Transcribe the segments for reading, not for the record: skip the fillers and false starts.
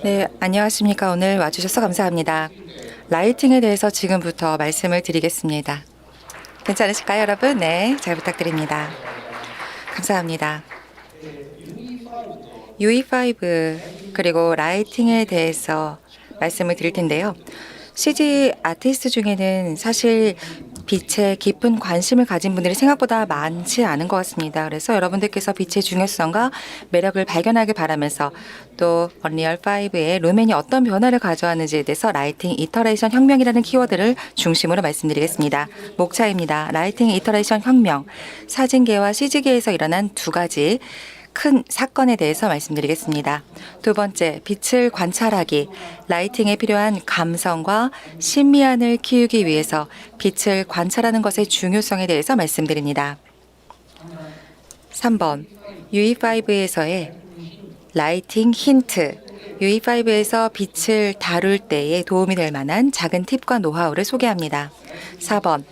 네, 안녕하십니까. 오늘 와주셔서 감사합니다. 라이팅에 대해서 지금부터 말씀을 드리겠습니다. 괜찮으실까요, 여러분? 네, 잘 부탁드립니다. 감사합니다. UE5 그리고 라이팅에 대해서 말씀을 드릴 텐데요. CG 아티스트 중에는 사실 빛에 깊은 관심을 가진 분들이 생각보다 많지 않은 것 같습니다. 그래서 여러분들께서 빛의 중요성과 매력을 발견하길 바라면서 또 언리얼 5의 루멘이 어떤 변화를 가져왔는지에 대해서 라이팅 이터레이션 혁명이라는 키워드를 중심으로 말씀드리겠습니다. 목차입니다. 라이팅 이터레이션 혁명, 사진계와 CG계에서 일어난 두 가지 큰 사건에 대해서 말씀드리겠습니다. 두 번째, 빛을 관찰하기, 라이팅에 필요한 감성과 신미안을 키우기 위해서 빛을 관찰하는 것의 중요성에 대해서 말씀드립니다. 3번, UE5에서의 라이팅 힌트, UE5에서 빛을 다룰 때에 도움이 될 만한 작은 팁과 노하우를 소개합니다. 4번,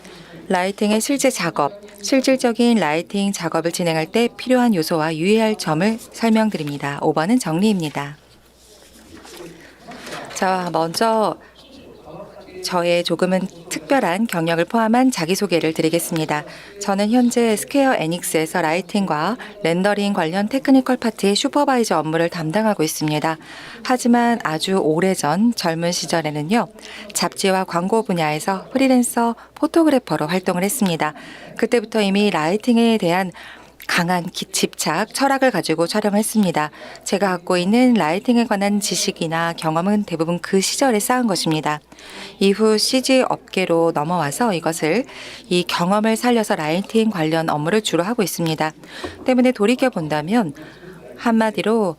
라이팅의 실제 작업, 실질적인 라이팅 작업을 진행할 때 필요한 요소와 유의할 점을 설명드립니다. 5번은 정리입니다. 자, 먼저 저의 조금은 특별한 경력을 포함한 자기소개를 드리겠습니다. 저는 현재 스퀘어 애닉스에서 라이팅과 렌더링 관련 테크니컬 파트의 슈퍼바이저 업무를 담당하고 있습니다. 하지만 아주 오래전 젊은 시절에는요, 잡지와 광고 분야에서 프리랜서 포토그래퍼로 활동을 했습니다. 그때부터 이미 라이팅에 대한 강한 집착, 철학을 가지고 촬영했습니다. 제가 갖고 있는 라이팅에 관한 지식이나 경험은 대부분 그 시절에 쌓은 것입니다. 이후 CG 업계로 넘어와서 이 경험을 살려서 라이팅 관련 업무를 주로 하고 있습니다. 때문에 돌이켜 본다면 한마디로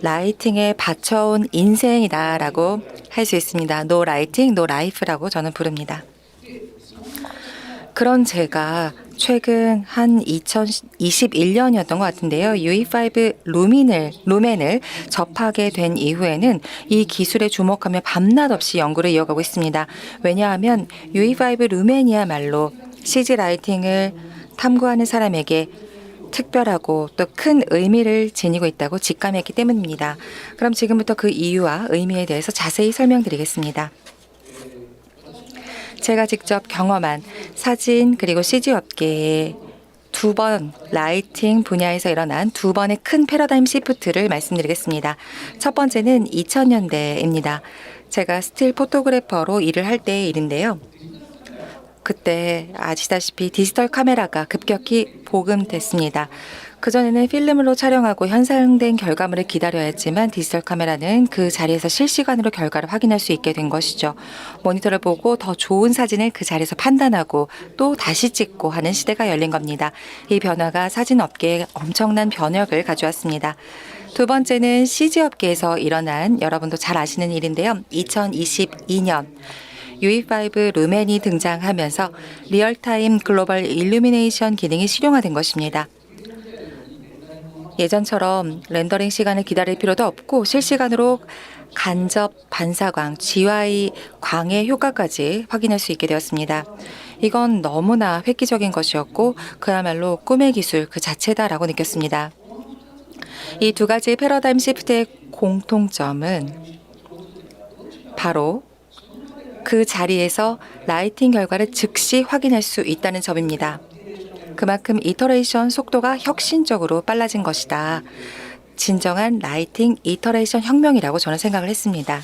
라이팅에 바쳐온 인생이다라고 할 수 있습니다. No 라이팅, no life라고 저는 부릅니다. 그런 제가 최근 한 2021년이었던 것 같은데요. UE5 루멘을 접하게 된 이후에는 이 기술에 주목하며 밤낮 없이 연구를 이어가고 있습니다. 왜냐하면 UE5 루멘이야말로 CG 라이팅을 탐구하는 사람에게 특별하고 또 큰 의미를 지니고 있다고 직감했기 때문입니다. 그럼 지금부터 그 이유와 의미에 대해서 자세히 설명드리겠습니다. 제가 직접 경험한 사진 그리고 CG 업계의 두 번 라이팅 분야에서 일어난 두 번의 큰 패러다임 시프트를 말씀드리겠습니다. 첫 번째는 2000년대입니다. 제가 스틸 포토그래퍼로 일을 할 때의 일인데요. 그때 아시다시피 디지털 카메라가 급격히 보급됐습니다. 그전에는 필름으로 촬영하고 현상된 결과물을 기다려야 했지만 디지털 카메라는 그 자리에서 실시간으로 결과를 확인할 수 있게 된 것이죠. 모니터를 보고 더 좋은 사진을 그 자리에서 판단하고 또 다시 찍고 하는 시대가 열린 겁니다. 이 변화가 사진 업계에 엄청난 변혁을 가져왔습니다. 두 번째는 CG 업계에서 일어난 여러분도 잘 아시는 일인데요. 2022년 UE5 루멘이 등장하면서 리얼타임 글로벌 일루미네이션 기능이 실용화된 것입니다. 예전처럼 렌더링 시간을 기다릴 필요도 없고 실시간으로 간접 반사광, GY 광의 효과까지 확인할 수 있게 되었습니다. 이건 너무나 획기적인 것이었고 그야말로 꿈의 기술 그 자체다라고 느꼈습니다. 이 두 가지 패러다임 시프트의 공통점은 바로 그 자리에서 라이팅 결과를 즉시 확인할 수 있다는 점입니다. 그만큼 이터레이션 속도가 혁신적으로 빨라진 것이다. 진정한 라이팅 이터레이션 혁명이라고 저는 생각을 했습니다.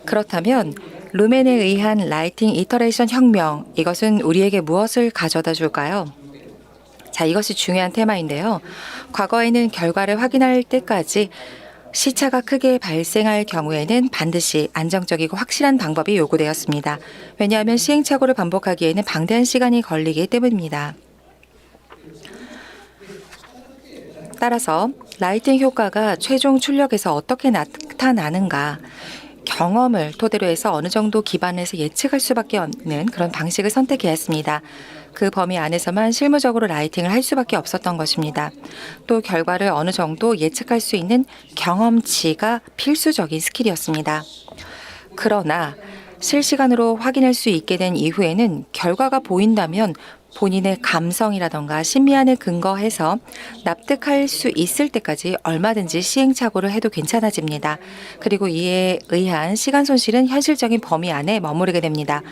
그렇다면 루멘에 의한 라이팅 이터레이션 혁명, 이것은 우리에게 무엇을 가져다 줄까요? 자, 이것이 중요한 테마인데요. 과거에는 결과를 확인할 때까지 시차가 크게 발생할 경우에는 반드시 안정적이고 확실한 방법이 요구되었습니다. 왜냐하면 시행착오를 반복하기에는 방대한 시간이 걸리기 때문입니다. 따라서 라이팅 효과가 최종 출력에서 어떻게 나타나는가, 경험을 토대로 해서 어느 정도 기반에서 예측할 수밖에 없는 그런 방식을 선택해야 했습니다. 그 범위 안에서만 실무적으로 라이팅을 할 수밖에 없었던 것입니다. 또 결과를 어느 정도 예측할 수 있는 경험치가 필수적인 스킬이었습니다. 그러나 실시간으로 확인할 수 있게 된 이후에는 결과가 보인다면 본인의 감성이라던가 신미안에 근거해서 납득할 수 있을 때까지 얼마든지 시행착오를 해도 괜찮아집니다. 그리고 이에 의한 시간 손실은 현실적인 범위 안에 머무르게 됩니다.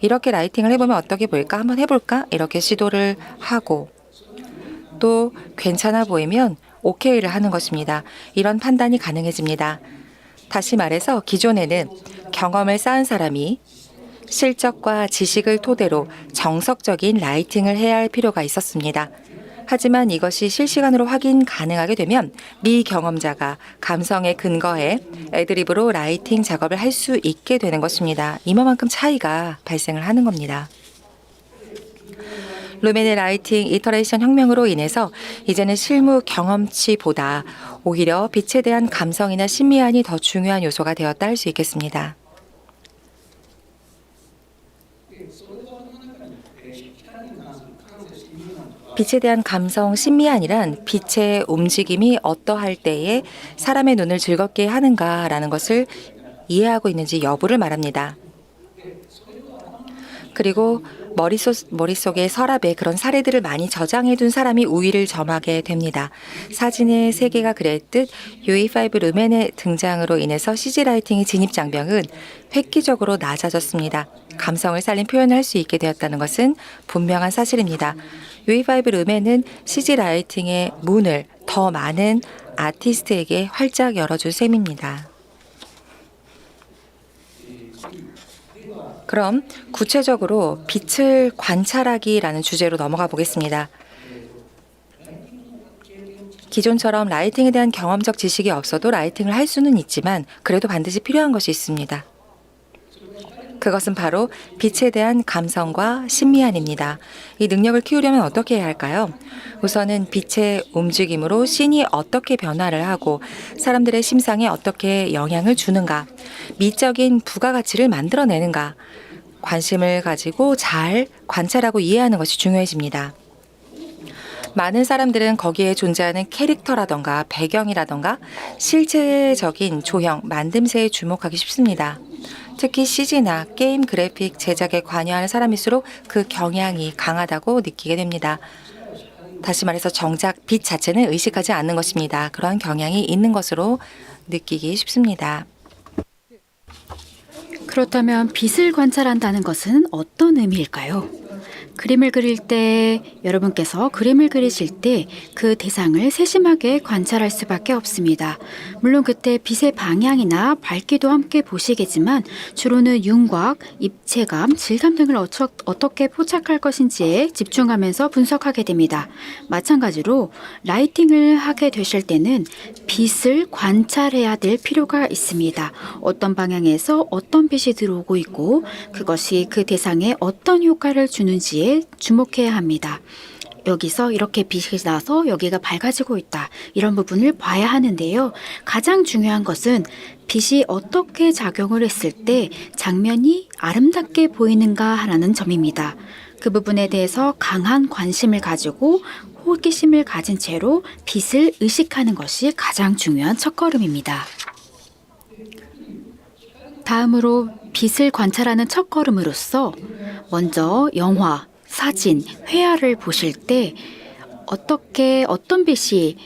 이렇게 라이팅을 해보면 어떻게 보일까? 한번 해볼까? 이렇게 시도를 하고 또 괜찮아 보이면 오케이를 하는 것입니다. 이런 판단이 가능해집니다. 다시 말해서 기존에는 경험을 쌓은 사람이 실적과 지식을 토대로 정석적인 라이팅을 해야 할 필요가 있었습니다. 하지만 이것이 실시간으로 확인 가능하게 되면 미경험자가 감성에 근거해 애드립으로 라이팅 작업을 할 수 있게 되는 것입니다. 이만큼 차이가 발생을 하는 겁니다. 루멘의 라이팅 이터레이션 혁명으로 인해서 이제는 실무 경험치보다 오히려 빛에 대한 감성이나 신미안이 더 중요한 요소가 되었다 할 수 있겠습니다. 빛에 대한 감성, 신미안이란 빛의 움직임이 어떠할 때에 사람의 눈을 즐겁게 하는가라는 것을 이해하고 있는지 여부를 말합니다. 그리고 머릿속의 서랍에 그런 사례들을 많이 저장해둔 사람이 우위를 점하게 됩니다. 사진의 세계가 그랬듯 UE5 루멘의 등장으로 인해서 CG 라이팅의 진입 장벽은 획기적으로 낮아졌습니다. 감성을 살린 표현을 할 수 있게 되었다는 것은 분명한 사실입니다. UE5 루멘은 CG 라이팅의 문을 더 많은 아티스트에게 활짝 열어줄 셈입니다. 그럼 구체적으로 빛을 관찰하기라는 주제로 넘어가 보겠습니다. 기존처럼 라이팅에 대한 경험적 지식이 없어도 라이팅을 할 수는 있지만 그래도 반드시 필요한 것이 있습니다. 그것은 바로 빛에 대한 감성과 신미안입니다. 이 능력을 키우려면 어떻게 해야 할까요? 우선은 빛의 움직임으로 씬이 어떻게 변화를 하고 사람들의 심상에 어떻게 영향을 주는가, 미적인 부가가치를 만들어내는가, 관심을 가지고 잘 관찰하고 이해하는 것이 중요해집니다. 많은 사람들은 거기에 존재하는 캐릭터라던가 배경이라던가 실체적인 조형, 만듦새에 주목하기 쉽습니다. 특히 CG나 게임 그래픽 제작에 관여하는 사람일수록 그 경향이 강하다고 느끼게 됩니다. 다시 말해서 정작 빛 자체는 의식하지 않는 것입니다. 그러한 경향이 있는 것으로 느끼기 쉽습니다. 그렇다면 빛을 관찰한다는 것은 어떤 의미일까요? 그림을 그릴 때 여러분께서 그림을 그리실 때 그 대상을 세심하게 관찰할 수밖에 없습니다. 물론 그때 빛의 방향이나 밝기도 함께 보시겠지만 주로는 윤곽, 입체감, 질감 등을 어떻게 포착할 것인지에 집중하면서 분석하게 됩니다. 마찬가지로 라이팅을 하게 되실 때는 빛을 관찰해야 될 필요가 있습니다. 어떤 방향에서 어떤 빛이 들어오고 있고 그것이 그 대상에 어떤 효과를 주는지에 주목해야 합니다. 여기서 이렇게 빛이 나서 여기가 밝아지고 있다. 이런 부분을 봐야 하는데요. 가장 중요한 것은 빛이 어떻게 작용을 했을 때 장면이 아름답게 보이는가 하는 점입니다. 그 부분에 대해서 강한 관심을 가지고 호기심을 가진 채로 빛을 의식하는 것이 가장 중요한 첫걸음입니다. 다음으로 빛을 관찰하는 첫걸음으로서 먼저 영화, 사진, 회화를 보실 때 어떤 빛이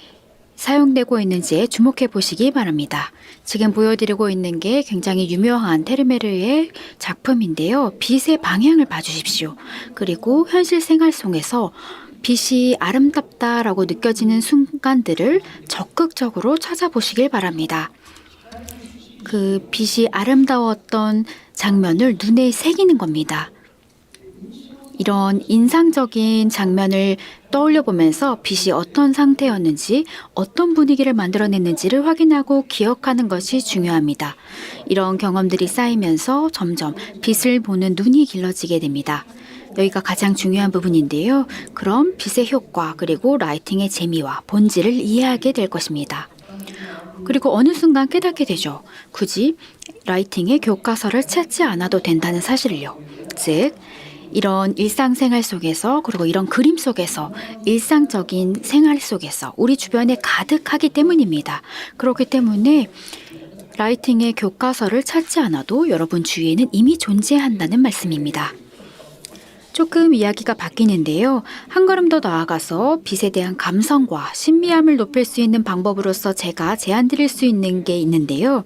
사용되고 있는지에 주목해 보시기 바랍니다. 지금 보여드리고 있는 게 굉장히 유명한 테르메르의 작품인데요. 빛의 방향을 봐주십시오. 그리고 현실 생활 속에서 빛이 아름답다라고 느껴지는 순간들을 적극적으로 찾아보시길 바랍니다. 그 빛이 아름다웠던 장면을 눈에 새기는 겁니다. 이런 인상적인 장면을 떠올려 보면서 빛이 어떤 상태였는지, 어떤 분위기를 만들어냈는지를 확인하고 기억하는 것이 중요합니다. 이런 경험들이 쌓이면서 점점 빛을 보는 눈이 길러지게 됩니다. 여기가 가장 중요한 부분인데요. 그럼 빛의 효과 그리고 라이팅의 재미와 본질을 이해하게 될 것입니다. 그리고 어느 순간 깨닫게 되죠. 굳이 라이팅의 교과서를 찾지 않아도 된다는 사실을요. 즉 이런 일상생활 속에서 그리고 이런 그림 속에서 일상적인 생활 속에서 우리 주변에 가득하기 때문입니다. 그렇기 때문에 라이팅의 교과서를 찾지 않아도 여러분 주위에는 이미 존재한다는 말씀입니다. 조금 이야기가 바뀌는데요. 한 걸음 더 나아가서 빛에 대한 감성과 신비함을 높일 수 있는 방법으로서 제가 제안 드릴 수 있는 게 있는데요.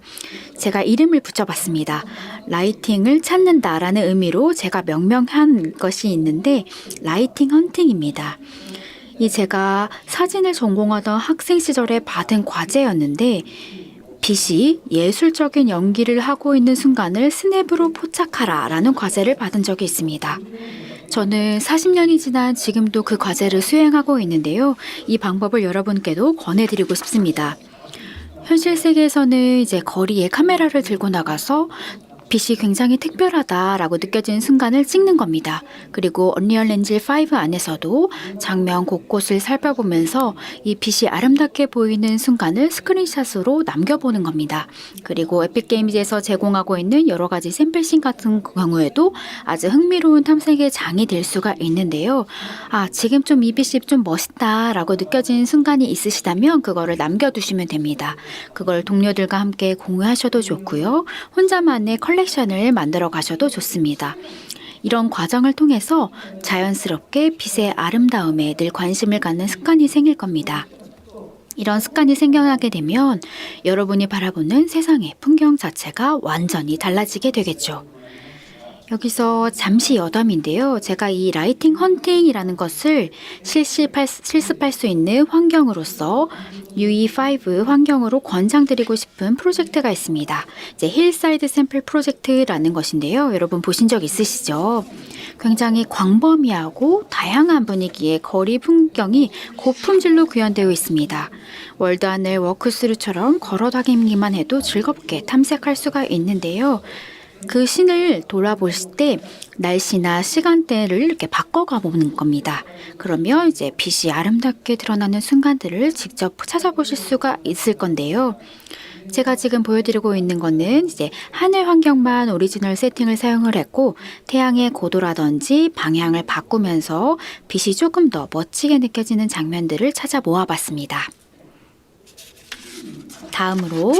제가 이름을 붙여봤습니다. 라이팅을 찾는다라는 의미로 제가 명명한 것이 있는데 라이팅 헌팅입니다. 이 제가 사진을 전공하던 학생 시절에 받은 과제였는데 빛이 예술적인 연기를 하고 있는 순간을 스냅으로 포착하라 라는 과제를 받은 적이 있습니다. 저는 40년이 지난 지금도 그 과제를 수행하고 있는데요. 이 방법을 여러분께도 권해드리고 싶습니다. 현실 세계에서는 이제 거리에 카메라를 들고 나가서 빛이 굉장히 특별하다라고 느껴지는 순간을 찍는 겁니다. 그리고 언리얼 렌즈 5 안에서도 장면 곳곳을 살펴보면서 이 빛이 아름답게 보이는 순간을 스크린샷으로 남겨보는 겁니다. 그리고 에픽게임즈에서 제공하고 있는 여러 가지 샘플씬 같은 경우에도 아주 흥미로운 탐색의 장이 될 수가 있는데요. 지금 좀 이 빛이 좀 멋있다라고 느껴지는 순간이 있으시다면 그거를 남겨두시면 됩니다. 그걸 동료들과 함께 공유하셔도 좋고요. 혼자만의 컬렉션을 만들어 가셔도 좋습니다. 이런 과정을 통해서 자연스럽게 빛의 아름다움에 늘 관심을 갖는 습관이 생길 겁니다. 이런 습관이 생겨나게 되면 여러분이 바라보는 세상의 풍경 자체가 완전히 달라지게 되겠죠. 여기서 잠시 여담인데요. 제가 이 라이팅 헌팅이라는 것을 실습할 수 있는 환경으로서 UE5 환경으로 권장드리고 싶은 프로젝트가 있습니다. 이제 힐사이드 샘플 프로젝트라는 것인데요. 여러분 보신 적 있으시죠? 굉장히 광범위하고 다양한 분위기의 거리 풍경이 고품질로 구현되어 있습니다. 월드하늘 워크스루처럼 걸어다니기만 해도 즐겁게 탐색할 수가 있는데요. 그 씬을 돌아보실 때 날씨나 시간대를 이렇게 바꿔가 보는 겁니다. 그러면 이제 빛이 아름답게 드러나는 순간들을 직접 찾아보실 수가 있을 건데요. 제가 지금 보여드리고 있는 거는 이제 하늘 환경만 오리지널 세팅을 사용을 했고 태양의 고도라든지 방향을 바꾸면서 빛이 조금 더 멋지게 느껴지는 장면들을 찾아 모아봤습니다. 다음으로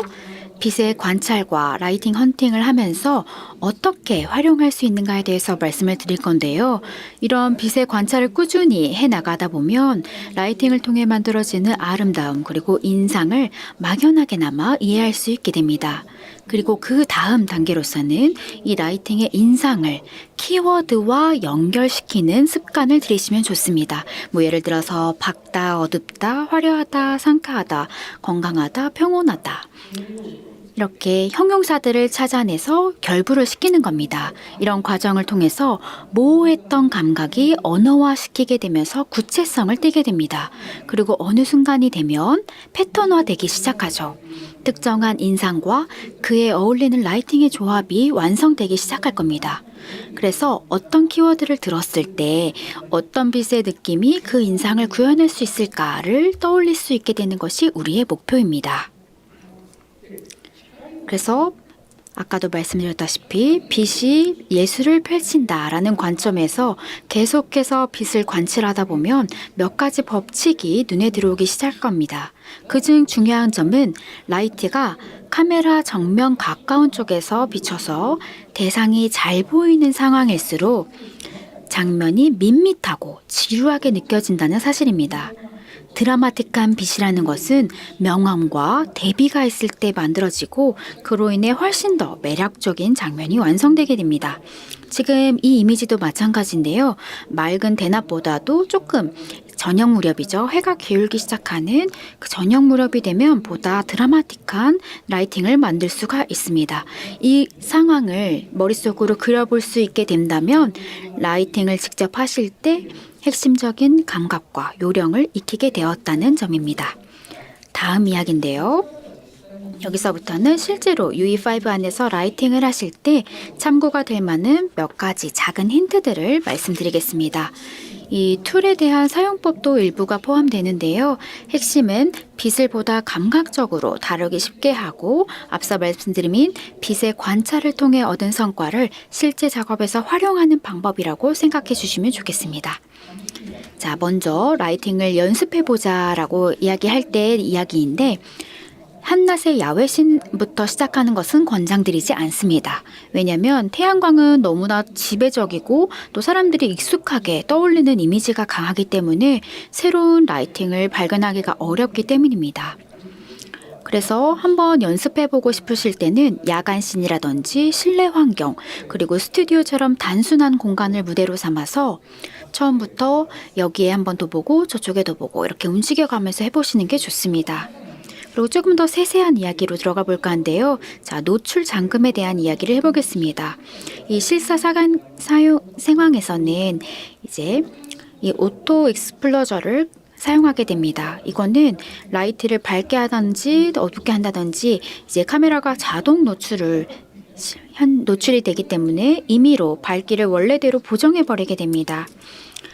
빛의 관찰과 라이팅 헌팅을 하면서 어떻게 활용할 수 있는가에 대해서 말씀을 드릴 건데요. 이런 빛의 관찰을 꾸준히 해나가다 보면 라이팅을 통해 만들어지는 아름다움 그리고 인상을 막연하게나마 이해할 수 있게 됩니다. 그리고 그 다음 단계로서는 이 라이팅의 인상을 키워드와 연결시키는 습관을 들이시면 좋습니다. 예를 들어서 밝다, 어둡다, 화려하다, 상쾌하다, 건강하다, 평온하다. 이렇게 형용사들을 찾아내서 결부를 시키는 겁니다. 이런 과정을 통해서 모호했던 감각이 언어화시키게 되면서 구체성을 띠게 됩니다. 그리고 어느 순간이 되면 패턴화되기 시작하죠. 특정한 인상과 그에 어울리는 라이팅의 조합이 완성되기 시작할 겁니다. 그래서 어떤 키워드를 들었을 때 어떤 빛의 느낌이 그 인상을 구현할 수 있을까를 떠올릴 수 있게 되는 것이 우리의 목표입니다. 그래서 아까도 말씀드렸다시피 빛이 예술을 펼친다라는 관점에서 계속해서 빛을 관찰하다 보면 몇 가지 법칙이 눈에 들어오기 시작할 겁니다. 그중 중요한 점은 라이트가 카메라 정면 가까운 쪽에서 비춰서 대상이 잘 보이는 상황일수록 장면이 밋밋하고 지루하게 느껴진다는 사실입니다. 드라마틱한 빛이라는 것은 명암과 대비가 있을 때 만들어지고 그로 인해 훨씬 더 매력적인 장면이 완성되게 됩니다. 지금 이 이미지도 마찬가지인데요. 맑은 대낮보다도 조금 저녁 무렵이죠. 해가 기울기 시작하는 그 저녁 무렵이 되면 보다 드라마틱한 라이팅을 만들 수가 있습니다. 이 상황을 머릿속으로 그려볼 수 있게 된다면 라이팅을 직접 하실 때 핵심적인 감각과 요령을 익히게 되었다는 점입니다. 다음 이야기인데요. 여기서부터는 실제로 UE5 안에서 라이팅을 하실 때 참고가 될 만한 몇 가지 작은 힌트들을 말씀드리겠습니다. 이 툴에 대한 사용법도 일부가 포함되는데요. 핵심은 빛을 보다 감각적으로 다루기 쉽게 하고 앞서 말씀드린 빛의 관찰을 통해 얻은 성과를 실제 작업에서 활용하는 방법이라고 생각해 주시면 좋겠습니다. 먼저 라이팅을 연습해보자 라고 이야기할 때 이야기인데 한낮의 야외신부터 시작하는 것은 권장드리지 않습니다. 왜냐하면 태양광은 너무나 지배적이고 또 사람들이 익숙하게 떠올리는 이미지가 강하기 때문에 새로운 라이팅을 발견하기가 어렵기 때문입니다. 그래서 한번 연습해보고 싶으실 때는 야간씬이라든지 실내 환경, 그리고 스튜디오처럼 단순한 공간을 무대로 삼아서 처음부터 여기에 한 번 더 보고 저쪽에도 보고 이렇게 움직여가면서 해보시는 게 좋습니다. 그리고 조금 더 세세한 이야기로 들어가 볼까 하는데요. 자, 노출 잠금에 대한 이야기를 해보겠습니다. 이 실사 사용 상황에서는 이제 이 오토 익스플로저를 사용하게 됩니다. 이거는 라이트를 밝게 하든지 어둡게 한다든지 이제 카메라가 자동 노출이 되기 때문에 임의로 밝기를 원래대로 보정해 버리게 됩니다.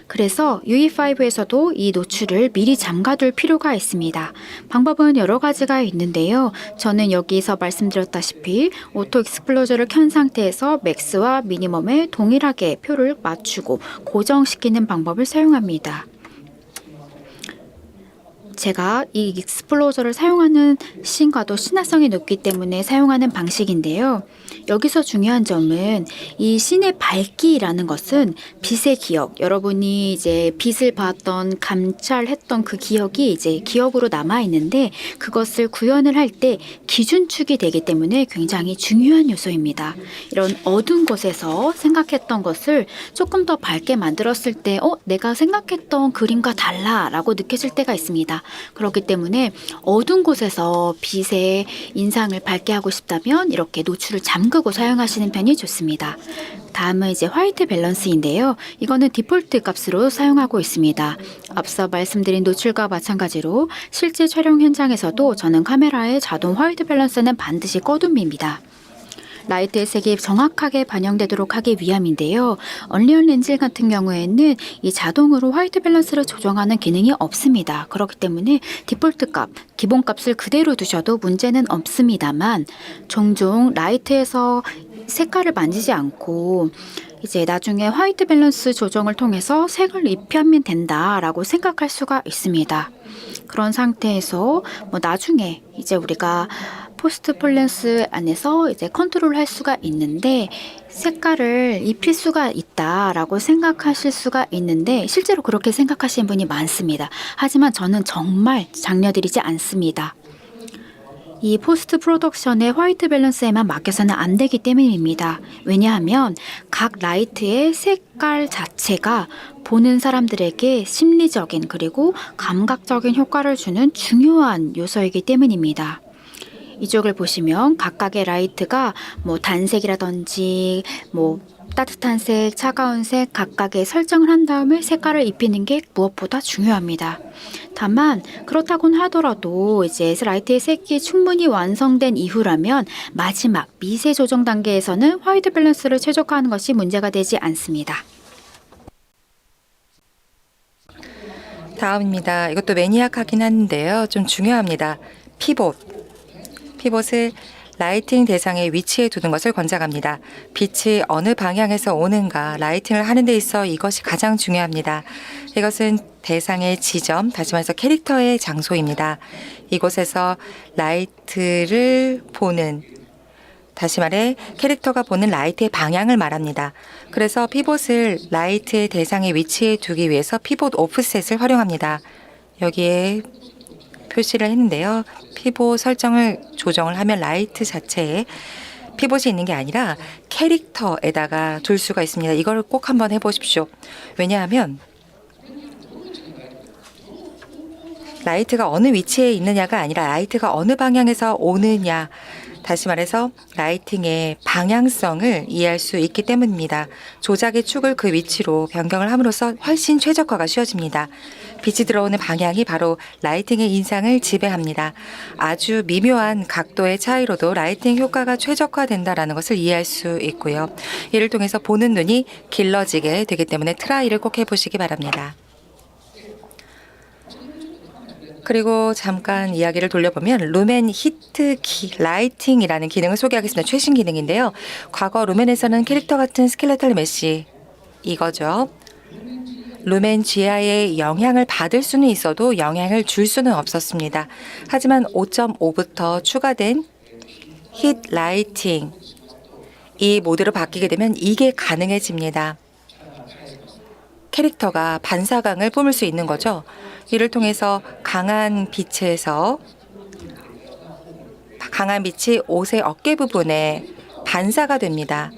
그래서 UE5에서도 이 노출을 미리 잠가둘 필요가 있습니다. 방법은 여러 가지가 있는데요. 저는 여기서 말씀드렸다시피 오토 익스플로저를 켠 상태에서 맥스와 미니멈에 동일하게 표를 맞추고 고정시키는 방법을 사용합니다. 제가 이 익스플로저를 사용하는 씬과도 신화성이 높기 때문에 사용하는 방식인데요. 여기서 중요한 점은 이 씬의 밝기라는 것은 빛의 기억, 여러분이 이제 빛을 봤던 감찰했던 그 기억이 이제 기억으로 남아 있는데 그것을 구현을 할 때 기준축이 되기 때문에 굉장히 중요한 요소입니다. 이런 어두운 곳에서 생각했던 것을 조금 더 밝게 만들었을 때 내가 생각했던 그림과 달라라고 느껴질 때가 있습니다. 그렇기 때문에 어두운 곳에서 빛의 인상을 밝게 하고 싶다면 이렇게 노출을 잠그고 사용하시는 편이 좋습니다. 다음은 이제 화이트 밸런스인데요. 이거는 디폴트 값으로 사용하고 있습니다. 앞서 말씀드린 노출과 마찬가지로 실제 촬영 현장에서도 저는 카메라의 자동 화이트 밸런스는 반드시 꺼둡니다. 라이트의 색이 정확하게 반영되도록 하기 위함인데요. 언리얼 엔진 같은 경우에는 이 자동으로 화이트 밸런스를 조정하는 기능이 없습니다. 그렇기 때문에 디폴트 값, 기본 값을 그대로 두셔도 문제는 없습니다만 종종 라이트에서 색깔을 만지지 않고 이제 나중에 화이트 밸런스 조정을 통해서 색을 입히면 된다라고 생각할 수가 있습니다. 그런 상태에서 나중에 이제 우리가 포스트 폴렌스 안에서 이제 컨트롤 할 수가 있는데 색깔을 입힐 수가 있다라고 생각하실 수가 있는데 실제로 그렇게 생각하시는 분이 많습니다. 하지만 저는 정말 장려드리지 않습니다. 이 포스트 프로덕션의 화이트 밸런스에만 맡겨서는 안 되기 때문입니다. 왜냐하면 각 라이트의 색깔 자체가 보는 사람들에게 심리적인 그리고 감각적인 효과를 주는 중요한 요소이기 때문입니다. 이쪽을 보시면 각각의 라이트가 단색이라든지 따뜻한 색, 차가운 색 각각의 설정을 한 다음에 색깔을 입히는 게 무엇보다 중요합니다. 다만 그렇다고는 하더라도 이제 라이트의 색이 충분히 완성된 이후라면 마지막 미세 조정 단계에서는 화이트 밸런스를 최적화하는 것이 문제가 되지 않습니다. 다음입니다. 이것도 매니악하긴 한데요. 좀 중요합니다. 피봇을 라이팅 대상의 위치에 두는 것을 권장합니다. 빛이 어느 방향에서 오는가 라이팅을 하는 데 있어 이것이 가장 중요합니다. 이것은 대상의 지점, 다시 말해서 캐릭터의 장소입니다. 이곳에서 라이트를 보는, 다시 말해 캐릭터가 보는 라이트의 방향을 말합니다. 그래서 피봇을 라이트의 대상의 위치에 두기 위해서 피봇 오프셋을 활용합니다. 여기에 표시를 했는데요. 피봇 설정을 조정을 하면 라이트 자체에 피봇이 있는 게 아니라 캐릭터에다가 둘 수가 있습니다. 이걸 꼭 한번 해보십시오. 왜냐하면 라이트가 어느 위치에 있느냐가 아니라 라이트가 어느 방향에서 오느냐, 다시 말해서 라이팅의 방향성을 이해할 수 있기 때문입니다. 조작의 축을 그 위치로 변경을 함으로써 훨씬 최적화가 쉬워집니다. 빛이 들어오는 방향이 바로 라이팅의 인상을 지배합니다. 아주 미묘한 각도의 차이로도 라이팅 효과가 최적화된다는 것을 이해할 수 있고요. 이를 통해서 보는 눈이 길러지게 되기 때문에 트라이를 꼭 해보시기 바랍니다. 그리고 잠깐 이야기를 돌려보면 루멘 히트 라이팅이라는 기능을 소개하겠습니다. 최신 기능인데요. 과거 루멘에서는 캐릭터 같은 스켈레탈 메쉬 이거죠. 루멘 GI에 영향을 받을 수는 있어도 영향을 줄 수는 없었습니다. 하지만 5.5부터 추가된 힛 라이팅 이 모드로 바뀌게 되면 이게 가능해집니다. 캐릭터가 반사광을 뿜을 수 있는 거죠. 이를 통해서 강한 빛에서 강한 빛이 옷의 어깨 부분에 반사가 됩니다.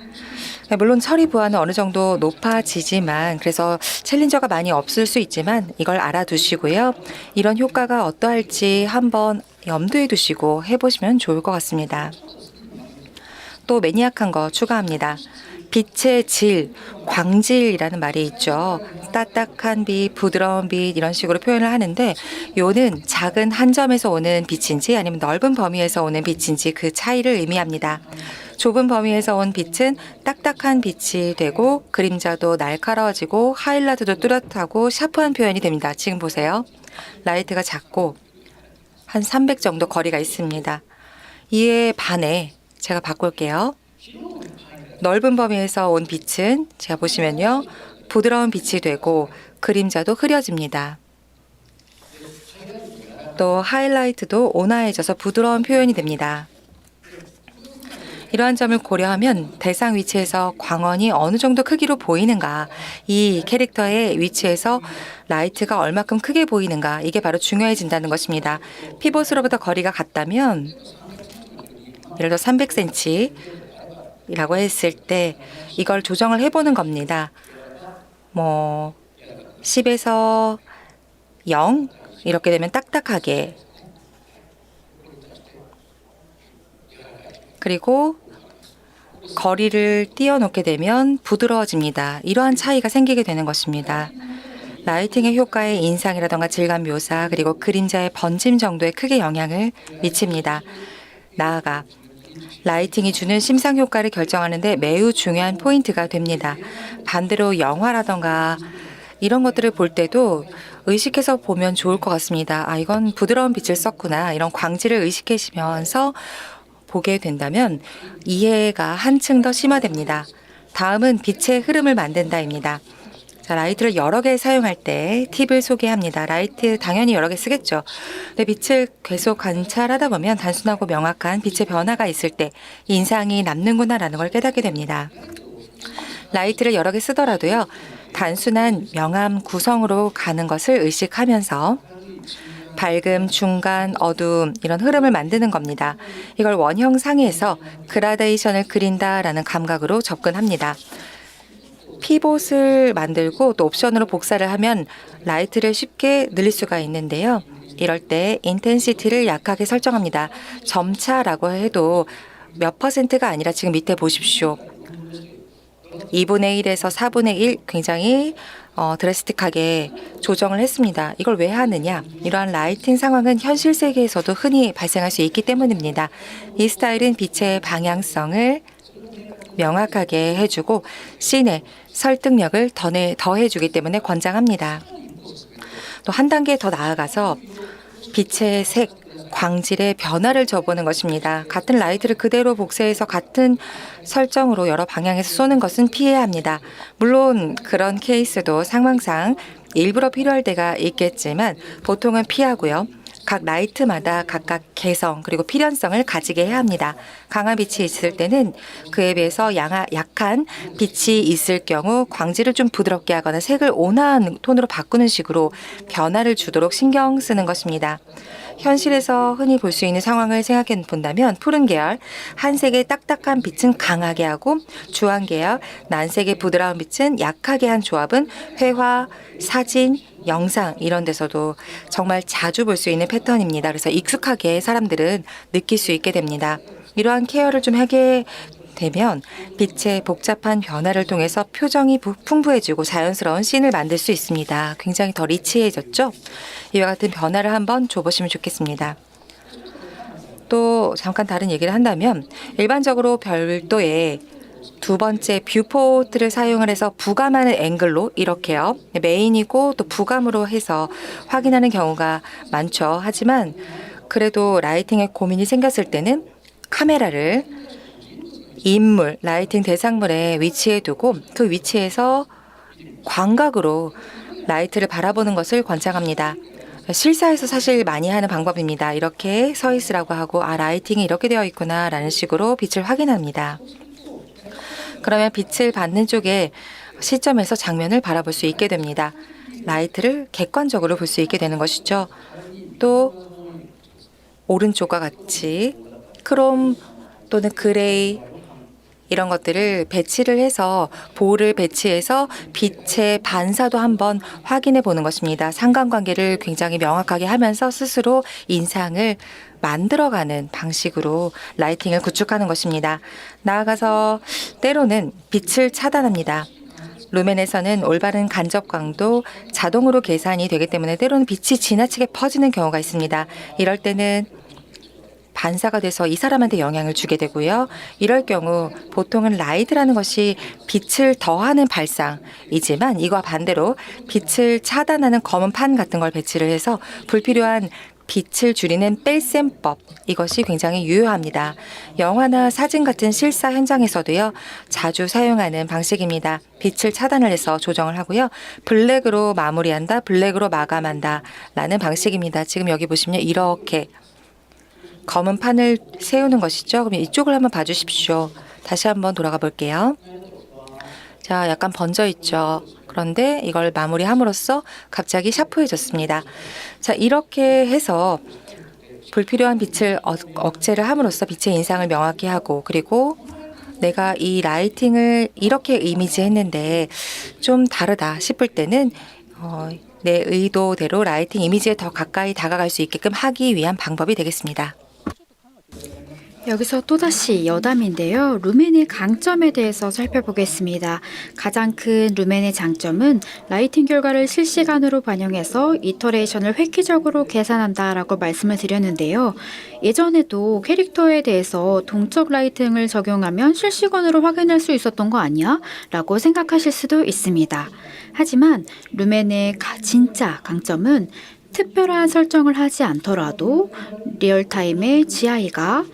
물론 처리 부하는 어느 정도 높아지지만 그래서 챌린저가 많이 없을 수 있지만 이걸 알아두시고요. 이런 효과가 어떠할지 한번 염두에 두시고 해보시면 좋을 것 같습니다. 또 매니악한 거 추가합니다. 빛의 질, 광질이라는 말이 있죠. 딱딱한 빛, 부드러운 빛 이런 식으로 표현을 하는데 요는 작은 한 점에서 오는 빛인지 아니면 넓은 범위에서 오는 빛인지 그 차이를 의미합니다. 좁은 범위에서 온 빛은 딱딱한 빛이 되고 그림자도 날카로워지고 하이라이트도 뚜렷하고 샤프한 표현이 됩니다. 지금 보세요. 라이트가 작고 한 300 정도 거리가 있습니다. 이에 반해 제가 바꿀게요. 넓은 범위에서 온 빛은 제가 보시면요. 부드러운 빛이 되고 그림자도 흐려집니다. 또 하이라이트도 온화해져서 부드러운 표현이 됩니다. 이러한 점을 고려하면 대상 위치에서 광원이 어느 정도 크기로 보이는가, 이 캐릭터의 위치에서 라이트가 얼마큼 크게 보이는가, 이게 바로 중요해진다는 것입니다. 피봇으로부터 거리가 같다면 예를 들어 300cm 이라고 했을 때 이걸 조정을 해보는 겁니다. 10에서 0 이렇게 되면 딱딱하게, 그리고 거리를 띄워놓게 되면 부드러워집니다. 이러한 차이가 생기게 되는 것입니다. 라이팅의 효과에 인상이라던가 질감 묘사 그리고 그림자의 번짐 정도에 크게 영향을 미칩니다. 나아가 라이팅이 주는 심상 효과를 결정하는 데 매우 중요한 포인트가 됩니다. 반대로 영화라던가 이런 것들을 볼 때도 의식해서 보면 좋을 것 같습니다. 아, 이건 부드러운 빛을 썼구나. 이런 광질을 의식하시면서 보게 된다면 이해가 한층 더 심화됩니다. 다음은 빛의 흐름을 만든다입니다. 자, 라이트를 여러 개 사용할 때 팁을 소개합니다. 라이트 당연히 여러 개 쓰겠죠. 근데 빛을 계속 관찰하다 보면 단순하고 명확한 빛의 변화가 있을 때 인상이 남는구나라는 걸 깨닫게 됩니다. 라이트를 여러 개 쓰더라도요. 단순한 명암 구성으로 가는 것을 의식하면서 밝음, 중간, 어두움 이런 흐름을 만드는 겁니다. 이걸 원형 상에서 그라데이션을 그린다라는 감각으로 접근합니다. 피봇을 만들고 또 옵션으로 복사를 하면 라이트를 쉽게 늘릴 수가 있는데요. 이럴 때 인텐시티를 약하게 설정합니다. 점차라고 해도 몇 퍼센트가 아니라 지금 밑에 보십시오. 2분의 1에서 4분의 1 굉장히 드래스틱하게 조정을 했습니다. 이걸 왜 하느냐? 이러한 라이팅 상황은 현실 세계에서도 흔히 발생할 수 있기 때문입니다. 이 스타일은 빛의 방향성을 명확하게 해주고 씬의 설득력을 더해주기 때문에 권장합니다. 또 한 단계 더 나아가서 빛의 색, 광질의 변화를 줘보는 것입니다. 같은 라이트를 그대로 복사해서 같은 설정으로 여러 방향에서 쏘는 것은 피해야 합니다. 물론 그런 케이스도 상황상 일부러 필요할 때가 있겠지만 보통은 피하고요. 각 라이트마다 각각 개성 그리고 필연성을 가지게 해야 합니다. 강한 빛이 있을 때는 그에 비해서 약한 빛이 있을 경우 광질을 좀 부드럽게 하거나 색을 온화한 톤으로 바꾸는 식으로 변화를 주도록 신경 쓰는 것입니다. 현실에서 흔히 볼 수 있는 상황을 생각해 본다면 푸른 계열, 한색의 딱딱한 빛은 강하게 하고 주황 계열, 난색의 부드러운 빛은 약하게 한 조합은 회화, 사진, 영상 이런 데서도 정말 자주 볼 수 있는 패턴입니다. 그래서 익숙하게 사람들은 느낄 수 있게 됩니다. 이러한 케어를 좀 하게 되면 빛의 복잡한 변화를 통해서 표정이 풍부해지고 자연스러운 씬을 만들 수 있습니다. 굉장히 더 리치해졌죠? 이와 같은 변화를 한번 줘보시면 좋겠습니다. 또 잠깐 다른 얘기를 한다면 일반적으로 별도의 두 번째 뷰포트를 사용을 해서 부감하는 앵글로 이렇게요. 메인이고 또 부감으로 해서 확인하는 경우가 많죠. 하지만 그래도 라이팅에 고민이 생겼을 때는 카메라를 인물, 라이팅 대상물에 위치해 두고 그 위치에서 광각으로 라이트를 바라보는 것을 권장합니다. 실사에서 사실 많이 하는 방법입니다. 이렇게 서 있으라고 하고 라이팅이 이렇게 되어 있구나 라는 식으로 빛을 확인합니다. 그러면 빛을 받는 쪽에 시점에서 장면을 바라볼 수 있게 됩니다. 라이트를 객관적으로 볼 수 있게 되는 것이죠. 또 오른쪽과 같이 크롬 또는 그레이 이런 것들을 배치를 해서 볼을 배치해서 빛의 반사도 한번 확인해 보는 것입니다. 상관관계를 굉장히 명확하게 하면서 스스로 인상을 만들어가는 방식으로 라이팅을 구축하는 것입니다. 나아가서 때로는 빛을 차단합니다. 루멘에서는 올바른 간접광도 자동으로 계산이 되기 때문에 때로는 빛이 지나치게 퍼지는 경우가 있습니다. 이럴 때는 반사가 돼서 이 사람한테 영향을 주게 되고요. 이럴 경우 보통은 라이트라는 것이 빛을 더하는 발상이지만 이와 반대로 빛을 차단하는 검은 판 같은 걸 배치를 해서 불필요한 빛을 줄이는 뺄셈법, 이것이 굉장히 유효합니다. 영화나 사진 같은 실사 현장에서도요, 자주 사용하는 방식입니다. 빛을 차단을 해서 조정을 하고요. 블랙으로 마무리한다, 블랙으로 마감한다 라는 방식입니다. 지금 여기 보시면 이렇게 검은 판을 세우는 것이죠. 그럼 이쪽을 한번 봐주십시오. 다시 한번 돌아가 볼게요. 자, 약간 번져 있죠. 그런데 이걸 마무리함으로써 갑자기 샤프해졌습니다. 자, 이렇게 해서 불필요한 빛을 억제를 함으로써 빛의 인상을 명확히 하고, 그리고 내가 이 라이팅을 이렇게 이미지했는데 좀 다르다 싶을 때는 내 의도대로 라이팅 이미지에 더 가까이 다가갈 수 있게끔 하기 위한 방법이 되겠습니다. 여기서 또다시 여담인데요. 루멘의 강점에 대해서 살펴보겠습니다. 가장 큰 루멘의 장점은 라이팅 결과를 실시간으로 반영해서 이터레이션을 획기적으로 계산한다라고 말씀을 드렸는데요. 예전에도 캐릭터에 대해서 동적 라이팅을 적용하면 실시간으로 확인할 수 있었던 거 아니야? 라고 생각하실 수도 있습니다. 하지만 루멘의 진짜 강점은 특별한 설정을 하지 않더라도 리얼타임의 GI가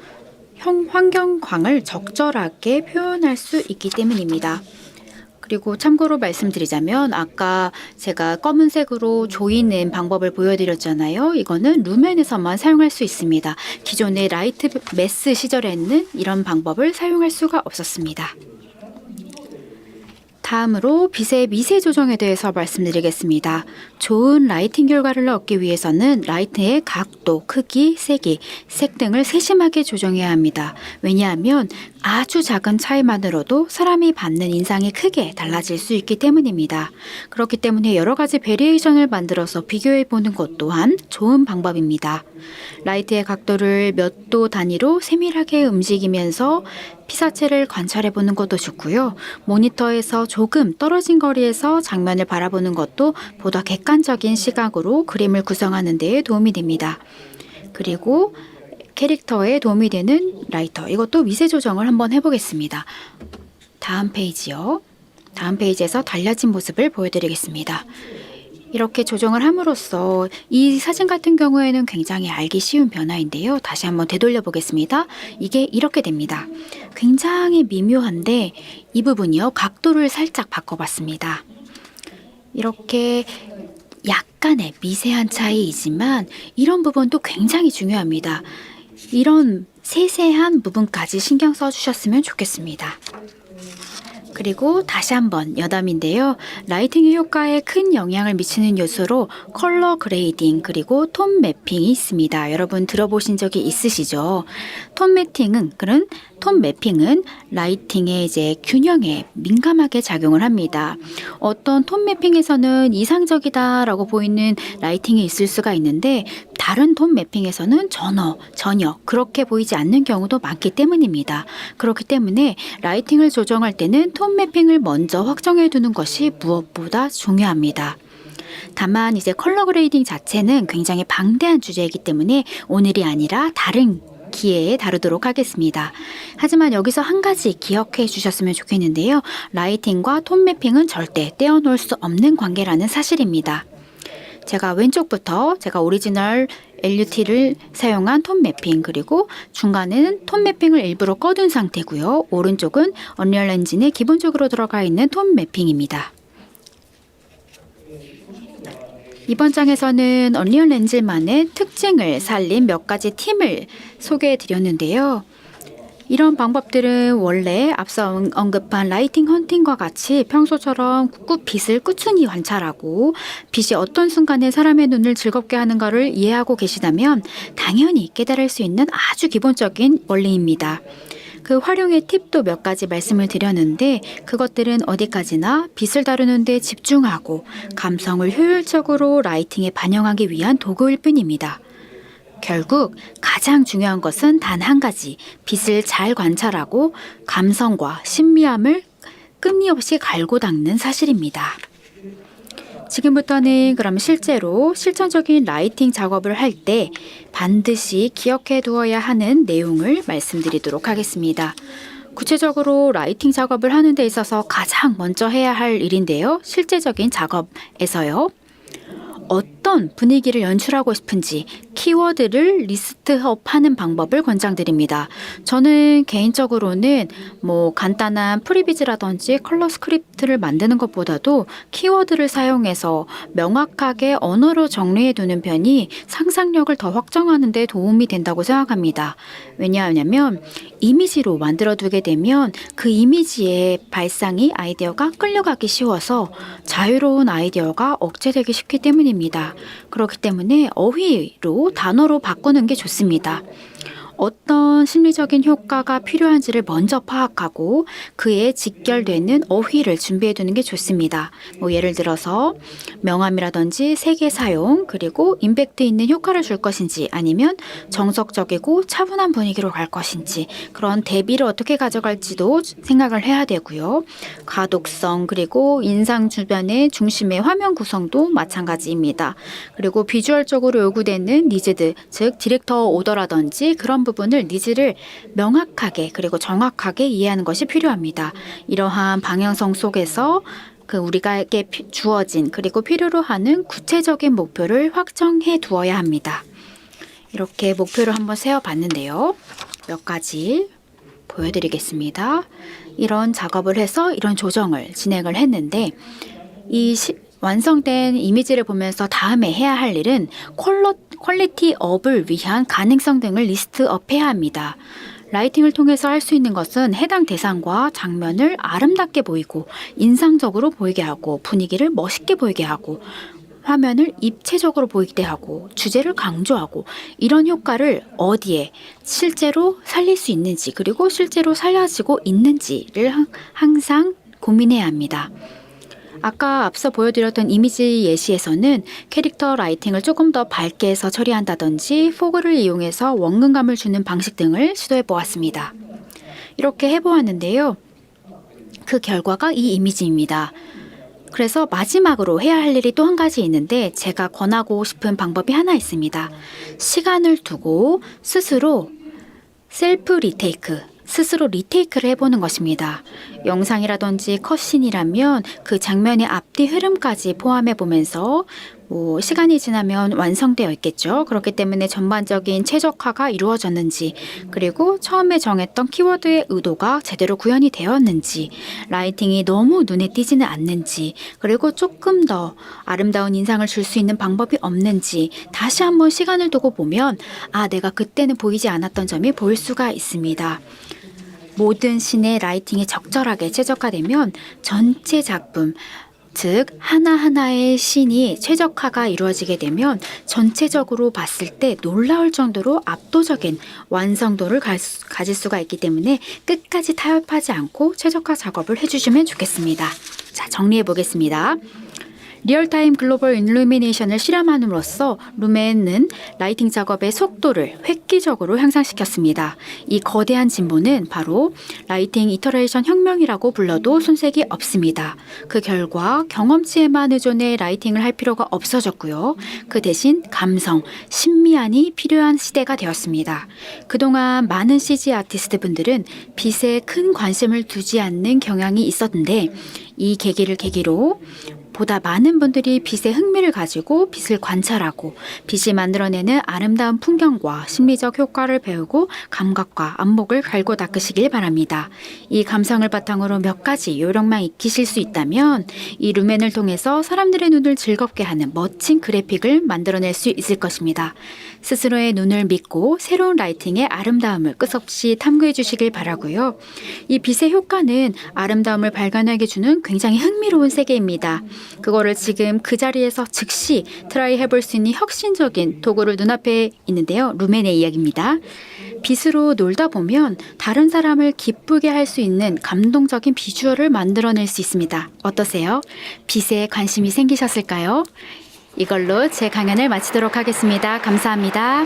환경광을 적절하게 표현할 수 있기 때문입니다. 그리고 참고로 말씀드리자면 아까 제가 검은색으로 조이는 방법을 보여드렸잖아요. 이거는 루멘에서만 사용할 수 있습니다. 기존의 라이트 메스 시절에는 이런 방법을 사용할 수가 없었습니다. 다음으로 빛의 미세 조정에 대해서 말씀드리겠습니다. 좋은 라이팅 결과를 얻기 위해서는 라이트의 각도, 크기, 세기, 색 등을 세심하게 조정해야 합니다. 왜냐하면 아주 작은 차이만으로도 사람이 받는 인상이 크게 달라질 수 있기 때문입니다. 그렇기 때문에 여러 가지 베리에이션을 만들어서 비교해 보는 것 또한 좋은 방법입니다. 라이트의 각도를 몇 도 단위로 세밀하게 움직이면서 피사체를 관찰해 보는 것도 좋고요. 모니터에서 조금 떨어진 거리에서 장면을 바라보는 것도 보다 객관적인 시각으로 그림을 구성하는 데 도움이 됩니다. 그리고 캐릭터에 도움이 되는 라이터, 이것도 미세 조정을 한번 해보겠습니다. 다음 페이지요. 다음 페이지에서 달라진 모습을 보여드리겠습니다. 이렇게 조정을 함으로써 이 사진 같은 경우에는 굉장히 알기 쉬운 변화인데요. 다시 한번 되돌려 보겠습니다. 이게 이렇게 됩니다. 굉장히 미묘한데 이 부분이요. 각도를 살짝 바꿔봤습니다. 이렇게 약간의 미세한 차이이지만 이런 부분도 굉장히 중요합니다. 이런 세세한 부분까지 신경 써주셨으면 좋겠습니다. 그리고 다시 한번 여담인데요. 라이팅의 효과에 큰 영향을 미치는 요소로 컬러 그레이딩 그리고 톤 매핑이 있습니다. 여러분 들어보신 적이 있으시죠? 톤 매핑은 라이팅의 이제 균형에 민감하게 작용을 합니다. 어떤 톤 매핑에서는 이상적이다라고 보이는 라이팅이 있을 수가 있는데 다른 톤 매핑에서는 전혀 그렇게 보이지 않는 경우도 많기 때문입니다. 그렇기 때문에 라이팅을 조정할 때는 톤 매핑을 먼저 확정해 두는 것이 무엇보다 중요합니다. 다만 이제 컬러 그레이딩 자체는 굉장히 방대한 주제이기 때문에 오늘이 아니라 다른 기회에 다루도록 하겠습니다. 하지만 여기서 한 가지 기억해 주셨으면 좋겠는데요. 라이팅과 톤 매핑은 절대 떼어놓을 수 없는 관계라는 사실입니다. 제가 왼쪽부터 제가 오리지널 LUT를 사용한 톤 매핑, 그리고 중간에는 톤 매핑을 일부러 꺼둔 상태고요. 오른쪽은 언리얼 엔진에 기본적으로 들어가 있는 톤 매핑입니다. 이번 장에서는 언리얼 렌즈만의 특징을 살린 몇 가지 팁을 소개해 드렸는데요. 이런 방법들은 원래 앞서 언급한 라이팅 헌팅과 같이 평소처럼 꾹꾹 빛을 꾸준히 관찰하고 빛이 어떤 순간에 사람의 눈을 즐겁게 하는가를 이해하고 계시다면 당연히 깨달을 수 있는 아주 기본적인 원리입니다. 그 활용의 팁도 몇 가지 말씀을 드렸는데 그것들은 어디까지나 빛을 다루는 데 집중하고 감성을 효율적으로 라이팅에 반영하기 위한 도구일 뿐입니다. 결국 가장 중요한 것은 단 한 가지, 빛을 잘 관찰하고 감성과 신비함을 끊임없이 갈고 닦는 사실입니다. 지금부터는 그럼 실제로 실전적인 라이팅 작업을 할 때 반드시 기억해 두어야 하는 내용을 말씀드리도록 하겠습니다. 구체적으로 라이팅 작업을 하는 데 있어서 가장 먼저 해야 할 일인데요. 실제적인 작업에서요. 어떤 분위기를 연출하고 싶은지 키워드를 리스트업하는 방법을 권장드립니다. 저는 개인적으로는 간단한 프리비즈라든지 컬러 스크립트를 만드는 것보다도 키워드를 사용해서 명확하게 언어로 정리해 두는 편이 상상력을 더 확장하는 데 도움이 된다고 생각합니다. 왜냐하면 이미지로 만들어 두게 되면 그 이미지의 발상이 아이디어가 끌려가기 쉬워서 자유로운 아이디어가 억제되기 쉽기 때문입니다. 그렇기 때문에 어휘로 단어로 바꾸는 게 좋습니다. 어떤 심리적인 효과가 필요한지를 먼저 파악하고 그에 직결되는 어휘를 준비해 두는 게 좋습니다. 예를 들어서 명암이라든지 색의 사용, 그리고 임팩트 있는 효과를 줄 것인지 아니면 정석적이고 차분한 분위기로 갈 것인지 그런 대비를 어떻게 가져갈지도 생각을 해야 되고요. 가독성, 그리고 인상 주변의 중심의 화면 구성도 마찬가지입니다. 그리고 비주얼적으로 요구되는 니즈드, 즉 디렉터 오더라든지 그런 부분을 니즈를 명확하게 그리고 정확하게 이해하는 것이 필요합니다. 이러한 방향성 속에서 우리가에게 주어진 그리고 필요로 하는 구체적인 목표를 확정해 두어야 합니다. 이렇게 목표를 한번 세워봤는데요. 몇 가지 보여드리겠습니다. 이런 작업을 해서 이런 조정을 진행을 했는데 완성된 이미지를 보면서 다음에 해야 할 일은 퀄리티 업을 위한 가능성 등을 리스트업해야 합니다. 라이팅을 통해서 할 수 있는 것은 해당 대상과 장면을 아름답게 보이고 인상적으로 보이게 하고 분위기를 멋있게 보이게 하고 화면을 입체적으로 보이게 하고 주제를 강조하고 이런 효과를 어디에 실제로 살릴 수 있는지 그리고 실제로 살려지고 있는지를 항상 고민해야 합니다. 아까 앞서 보여드렸던 이미지 예시에서는 캐릭터 라이팅을 조금 더 밝게 해서 처리한다든지 포그를 이용해서 원근감을 주는 방식 등을 시도해 보았습니다. 이렇게 해보았는데요. 그 결과가 이 이미지입니다. 그래서 마지막으로 해야 할 일이 또 한 가지 있는데 제가 권하고 싶은 방법이 하나 있습니다. 시간을 두고 스스로 셀프 리테이크, 스스로 리테이크를 해보는 것입니다. 영상이라든지 컷신이라면 그 장면의 앞뒤 흐름까지 포함해보면서 시간이 지나면 완성되어 있겠죠. 그렇기 때문에 전반적인 최적화가 이루어졌는지 그리고 처음에 정했던 키워드의 의도가 제대로 구현이 되었는지 라이팅이 너무 눈에 띄지는 않는지 그리고 조금 더 아름다운 인상을 줄 수 있는 방법이 없는지 다시 한번 시간을 두고 보면 내가 그때는 보이지 않았던 점이 보일 수가 있습니다. 모든 씬의 라이팅이 적절하게 최적화되면 전체 작품 즉 하나하나의 씬이 최적화가 이루어지게 되면 전체적으로 봤을 때 놀라울 정도로 압도적인 완성도를 가질 수가 있기 때문에 끝까지 타협하지 않고 최적화 작업을 해주시면 좋겠습니다. 자, 정리해 보겠습니다. 리얼타임 글로벌 일루미네이션을 실험함으로써 루멘은 라이팅 작업의 속도를 획기적으로 향상시켰습니다. 이 거대한 진보는 바로 라이팅 이터레이션 혁명이라고 불러도 손색이 없습니다. 그 결과 경험치에만 의존해 라이팅을 할 필요가 없어졌고요. 그 대신 감성, 신미함이 필요한 시대가 되었습니다. 그동안 많은 CG 아티스트 분들은 빛에 큰 관심을 두지 않는 경향이 있었는데 이 계기를 계기로 보다 많은 분들이 빛에 흥미를 가지고 빛을 관찰하고 빛이 만들어내는 아름다운 풍경과 심리적 효과를 배우고 감각과 안목을 갈고 닦으시길 바랍니다. 이 감성을 바탕으로 몇 가지 요령만 익히실 수 있다면 이 루멘을 통해서 사람들의 눈을 즐겁게 하는 멋진 그래픽을 만들어낼 수 있을 것입니다. 스스로의 눈을 믿고 새로운 라이팅의 아름다움을 끝없이 탐구해 주시길 바라고요. 이 빛의 효과는 아름다움을 발견하게 주는 굉장히 흥미로운 세계입니다. 그거를 지금 그 자리에서 즉시 트라이 해볼 수 있는 혁신적인 도구를 눈앞에 있는데요. 루멘의 이야기입니다. 빛으로 놀다 보면 다른 사람을 기쁘게 할 수 있는 감동적인 비주얼을 만들어낼 수 있습니다. 어떠세요? 빛에 관심이 생기셨을까요? 이걸로 제 강연을 마치도록 하겠습니다. 감사합니다.